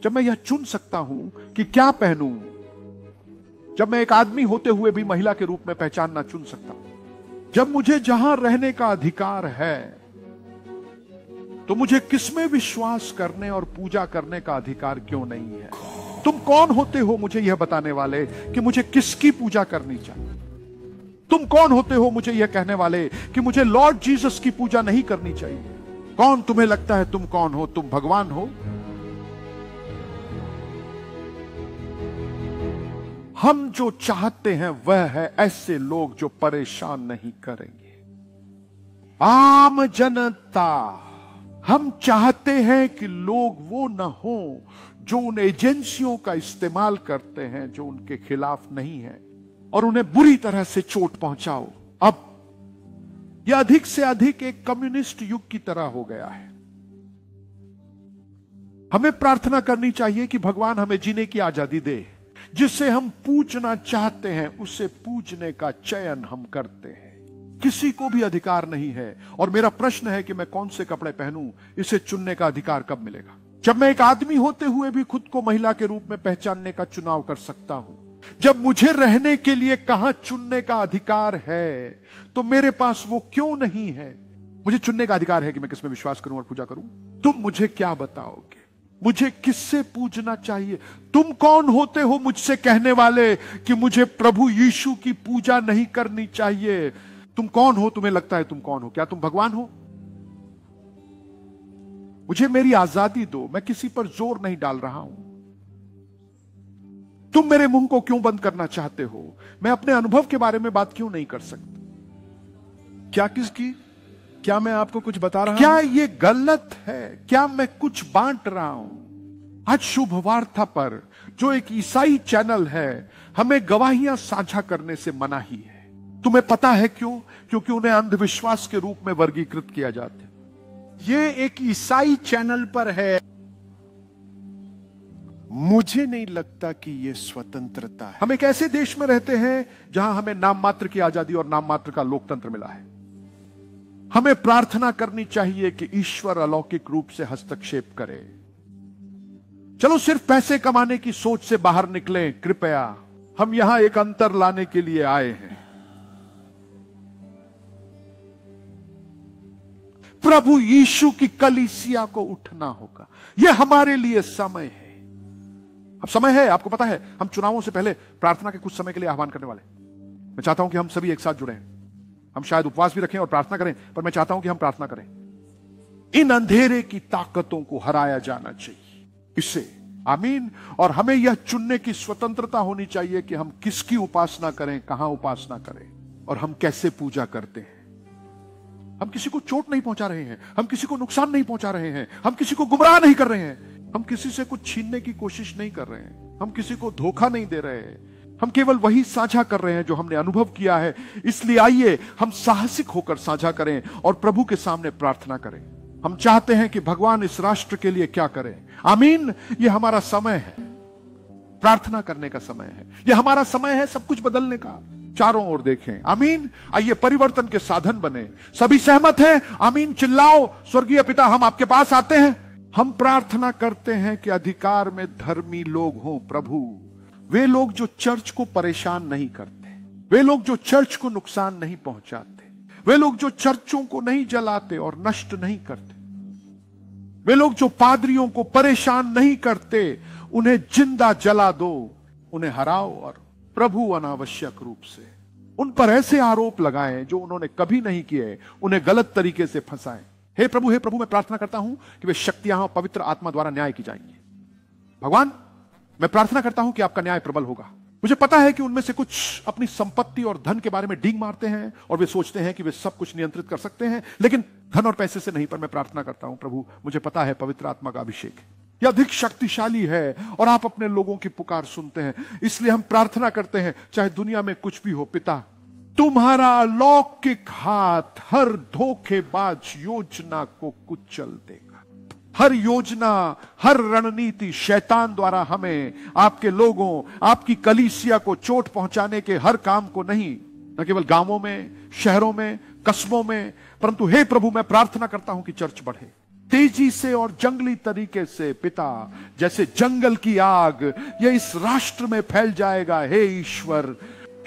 जब मैं यह चुन सकता हूं कि क्या पहनूं, जब मैं एक आदमी होते हुए भी महिला के रूप में पहचानना चुन सकता हूं, जब मुझे जहां रहने का अधिकार है, तो मुझे किसमें विश्वास करने और पूजा करने का अधिकार क्यों नहीं है? तुम कौन होते हो मुझे यह बताने वाले कि मुझे किसकी पूजा करनी चाहिए? तुम कौन होते हो मुझे यह कहने वाले कि मुझे लॉर्ड जीसस की पूजा नहीं करनी चाहिए? कौन तुम्हें लगता है तुम कौन हो? तुम भगवान हो? हम जो चाहते हैं वह है ऐसे लोग जो परेशान नहीं करेंगे। आम जनता, हम चाहते हैं कि लोग वो न हो जो उन एजेंसियों का इस्तेमाल करते हैं जो उनके खिलाफ नहीं है और उन्हें बुरी तरह से चोट पहुंचाओ। अब यह अधिक से अधिक एक कम्युनिस्ट युग की तरह हो गया है। हमें प्रार्थना करनी चाहिए कि भगवान हमें जीने की आजादी दे। जिसे हम पूजना चाहते हैं उसे पूजने का चयन हम करते हैं। किसी को भी अधिकार नहीं है। और मेरा प्रश्न है कि मैं कौन से कपड़े पहनूं, इसे चुनने का अधिकार कब मिलेगा? जब मैं एक आदमी होते हुए भी खुद को महिला के रूप में पहचानने का चुनाव कर सकता हूं, जब मुझे रहने के लिए कहां चुनने का अधिकार है, तो मेरे पास वो क्यों नहीं है? मुझे चुनने का अधिकार है कि मैं किस में विश्वास करूं और पूजा करूं। तुम मुझे क्या बताओगे? मुझे किससे पूजना चाहिए? तुम कौन होते हो मुझसे कहने वाले कि मुझे प्रभु यीशु की पूजा नहीं करनी चाहिए? तुम कौन हो? तुम्हें लगता है तुम कौन हो? क्या तुम भगवान हो? मुझे मेरी आजादी दो। मैं किसी पर जोर नहीं डाल रहा हूं। तुम मेरे मुंह को क्यों बंद करना चाहते हो? मैं अपने अनुभव के बारे में बात क्यों नहीं कर सकता? क्या किसकी? क्या मैं आपको कुछ बता रहा हूं? क्या ये गलत है? क्या मैं कुछ बांट रहा हूं? आज शुभ वार्ता पर जो एक ईसाई चैनल है, हमें गवाहियां साझा करने से मनाही है। तुम्हें पता है क्यों? क्योंकि उन्हें अंधविश्वास के रूप में वर्गीकृत किया जाता है। ये एक ईसाई चैनल पर है। मुझे नहीं लगता कि यह स्वतंत्रता है। हम एक ऐसे देश में रहते हैं जहां हमें नाम मात्र की आजादी और नाम मात्र का लोकतंत्र मिला है। हमें प्रार्थना करनी चाहिए कि ईश्वर अलौकिक रूप से हस्तक्षेप करे। चलो सिर्फ पैसे कमाने की सोच से बाहर निकलें कृपया। हम यहां एक अंतर लाने के लिए आए हैं। प्रभु यीशु की कलीसिया को उठना होगा। यह हमारे लिए समय है। अब समय है, आपको पता है, हम चुनावों से पहले प्रार्थना के कुछ समय के लिए आह्वान करने वाले। मैं चाहता हूं कि हम सभी एक साथ जुड़े। हम शायद उपवास भी रखें और प्रार्थना करें, पर मैं चाहता हूं कि हम प्रार्थना करें। इन अंधेरे की ताकतों को हराया जाना चाहिए। इससे आमीन। और हमें यह चुनने की स्वतंत्रता होनी चाहिए कि हम किसकी उपासना करें, कहां उपासना करें और हम कैसे पूजा करते हैं। हम किसी को चोट नहीं पहुंचा रहे हैं, हम किसी को नुकसान नहीं पहुंचा रहे हैं, हम किसी को गुमराह नहीं कर रहे हैं, हम किसी से कुछ छीनने की कोशिश नहीं कर रहे हैं, हम किसी को धोखा नहीं दे रहे हैं। हम केवल वही साझा कर रहे हैं जो हमने अनुभव किया है। इसलिए आइए हम साहसिक होकर साझा करें और प्रभु के सामने प्रार्थना करें। हम चाहते हैं कि भगवान इस राष्ट्र के लिए क्या करें। आमीन। यह हमारा समय है, प्रार्थना करने का समय है। यह हमारा समय है सब कुछ बदलने का। चारों ओर देखें। आमीन। आइए परिवर्तन के साधन बने। सभी सहमत हैं? आमीन चिल्लाओ। स्वर्गीय पिता, हम आपके पास आते हैं। हम प्रार्थना करते हैं कि अधिकार में धर्मी लोग हों प्रभु। वे लोग जो चर्च को परेशान नहीं करते, वे लोग जो चर्च को नुकसान नहीं पहुंचाते, वे लोग जो चर्चों को नहीं जलाते और नष्ट नहीं करते, वे लोग जो पादरियों को परेशान नहीं करते, उन्हें जिंदा जला दो, उन्हें हराओ। और प्रभु अनावश्यक रूप से उन पर ऐसे आरोप लगाएं जो उन्होंने कभी नहीं किए, उन्हें गलत तरीके से फंसाएं। हे प्रभु, मैं प्रार्थना करता हूं कि वे शक्तियां पवित्र आत्मा द्वारा न्याय की जाएंगी। भगवान, मैं प्रार्थना करता हूं कि आपका न्याय प्रबल होगा। मुझे पता है कि उनमें से कुछ अपनी संपत्ति और धन के बारे में डींग मारते हैं और वे सोचते हैं कि वे सब कुछ नियंत्रित कर सकते हैं, लेकिन धन और पैसे से नहीं। पर मैं प्रार्थना करता हूं प्रभु, मुझे पता है पवित्र आत्मा का अभिषेक यह अधिक शक्तिशाली है और आप अपने लोगों की पुकार सुनते हैं। इसलिए हम प्रार्थना करते हैं, चाहे दुनिया में कुछ भी हो पिता, तुम्हारा अलौकिक हाथ हर धोखेबाज योजना को कुचल देगा। हर योजना, हर रणनीति शैतान द्वारा हमें, आपके लोगों, आपकी कलीसिया को चोट पहुंचाने के हर काम को नहीं, न केवल गांवों में, शहरों में, कस्बों में, परंतु हे प्रभु, मैं प्रार्थना करता हूं कि चर्च बढ़े। तेजी से और जंगली तरीके से पिता, जैसे जंगल की आग ये इस राष्ट्र में फैल जाएगा। हे ईश्वर,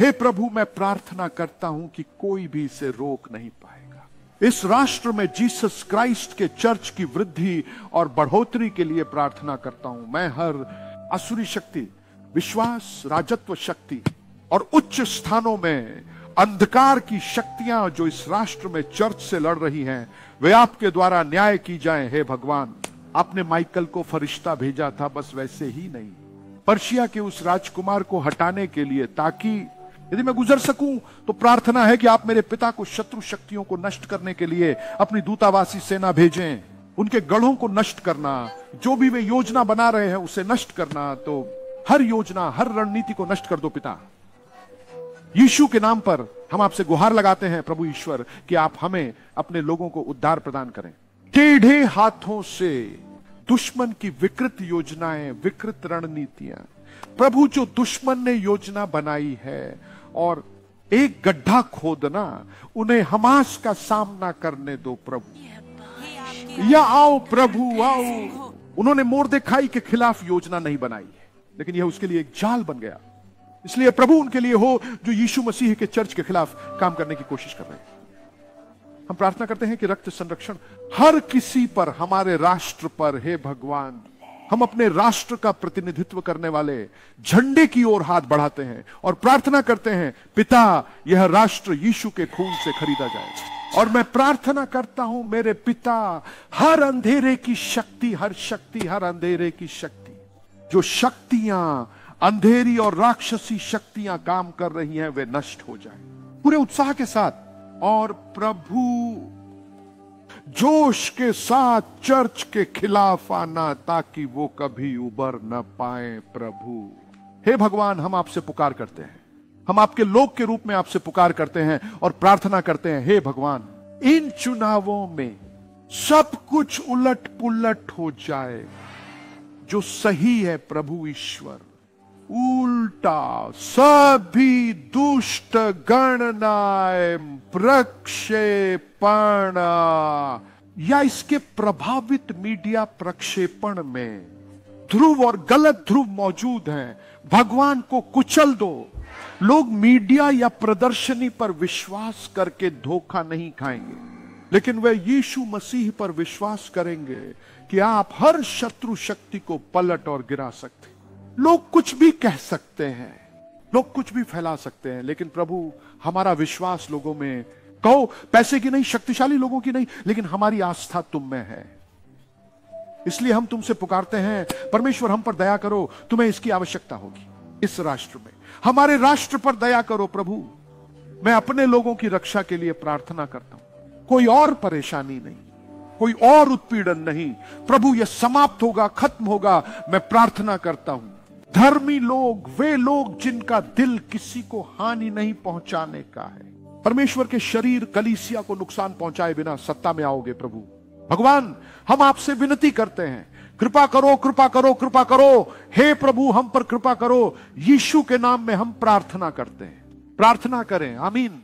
हे प्रभु, मैं प्रार्थना करता हूं कि कोई भी इसे रोक नहीं पाएगा। इस राष्ट्र में जीसस क्राइस्ट के चर्च की वृद्धि और बढ़ोतरी के लिए प्रार्थना करता हूं। मैं हर असुरी शक्ति, विश्वास, राजत्व शक्ति और उच्च स्थानों में अंधकार की शक्तियां जो इस राष्ट्र में चर्च से लड़ रही हैं, वे आपके द्वारा न्याय की जाएं। हे भगवान, आपने माइकल को फरिश्ता भेजा था, बस वैसे ही नहीं, पर्शिया के उस राजकुमार को हटाने के लिए, ताकि यदि मैं गुजर सकूं तो प्रार्थना है कि आप मेरे पिता को शत्रु शक्तियों को नष्ट करने के लिए अपनी दूतावासी सेना भेजें, उनके गढ़ों को नष्ट करना, जो भी वे योजना बना रहे हैं उसे नष्ट करना। तो हर योजना, हर रणनीति को नष्ट कर दो पिता। यीशु के नाम पर हम आपसे गुहार लगाते हैं प्रभु ईश्वर कि आप हमें, अपने लोगों को उद्धार प्रदान करें। टेढ़े हाथों से दुश्मन की विकृत योजनाएं, विकृत रणनीतियां, प्रभु जो दुश्मन ने योजना बनाई है और एक गड्ढा खोदना, उन्हें हमास का सामना करने दो प्रभु। या आओ प्रभु आओ। उन्होंने मोर्देखाई के खिलाफ योजना नहीं बनाई है, लेकिन यह उसके लिए एक जाल बन गया। इसलिए प्रभु उनके लिए हो जो यीशु मसीह के चर्च के खिलाफ काम करने की कोशिश कर रहे हैं। हम प्रार्थना करते हैं कि रक्त संरक्षण हर किसी पर, हमारे राष्ट्र पर, हे भगवान, हम अपने राष्ट्र का प्रतिनिधित्व करने वाले झंडे की ओर हाथ बढ़ाते हैं और प्रार्थना करते हैं, पिता, यह राष्ट्र यीशु के खून से खरीदा जाए। और मैं प्रार्थना करता हूं मेरे पिता, हर अंधेरे की शक्ति, हर अंधेरे की शक्ति, जो शक्तियां, अंधेरी और राक्षसी शक्तियां काम कर रही हैं, वे नष्ट हो जाएं पूरे उत्साह के साथ। और प्रभु, जोश के साथ चर्च के खिलाफ आना, ताकि वो कभी उबर न पाए प्रभु। हे भगवान, हम आपसे पुकार करते हैं, हम आपके लोग के रूप में आपसे पुकार करते हैं और प्रार्थना करते हैं, हे भगवान, इन चुनावों में सब कुछ उलट पुलट हो जाए जो सही है प्रभु ईश्वर। उल्टा सभी दुष्ट गणनाएं, प्रक्षेपण या इसके प्रभावित मीडिया प्रक्षेपण में ध्रुव और गलत ध्रुव मौजूद हैं, भगवान को कुचल दो। लोग मीडिया या प्रदर्शनी पर विश्वास करके धोखा नहीं खाएंगे, लेकिन वे यीशु मसीह पर विश्वास करेंगे कि आप हर शत्रु शक्ति को पलट और गिरा सकते। लोग कुछ भी कह सकते हैं, लोग कुछ भी फैला सकते हैं, लेकिन प्रभु, हमारा विश्वास लोगों में, कहो पैसे की नहीं, शक्तिशाली लोगों की नहीं, लेकिन हमारी आस्था तुम में है। इसलिए हम तुमसे पुकारते हैं, परमेश्वर, हम पर दया करो, तुम्हें इसकी आवश्यकता होगी। इस राष्ट्र में, हमारे राष्ट्र पर दया करो प्रभु। मैं अपने लोगों की रक्षा के लिए प्रार्थना करता हूं। कोई और परेशानी नहीं, कोई और उत्पीड़न नहीं प्रभु, यह समाप्त होगा, खत्म होगा। मैं प्रार्थना करता हूं, धर्मी लोग, वे लोग जिनका दिल किसी को हानि नहीं पहुंचाने का है, परमेश्वर के शरीर कलीसिया को नुकसान पहुंचाए बिना सत्ता में आओगे प्रभु। भगवान, हम आपसे विनती करते हैं, कृपा करो, कृपा करो, कृपा करो। हे प्रभु, हम पर कृपा करो। यीशु के नाम में हम प्रार्थना करते हैं। प्रार्थना करें, आमीन।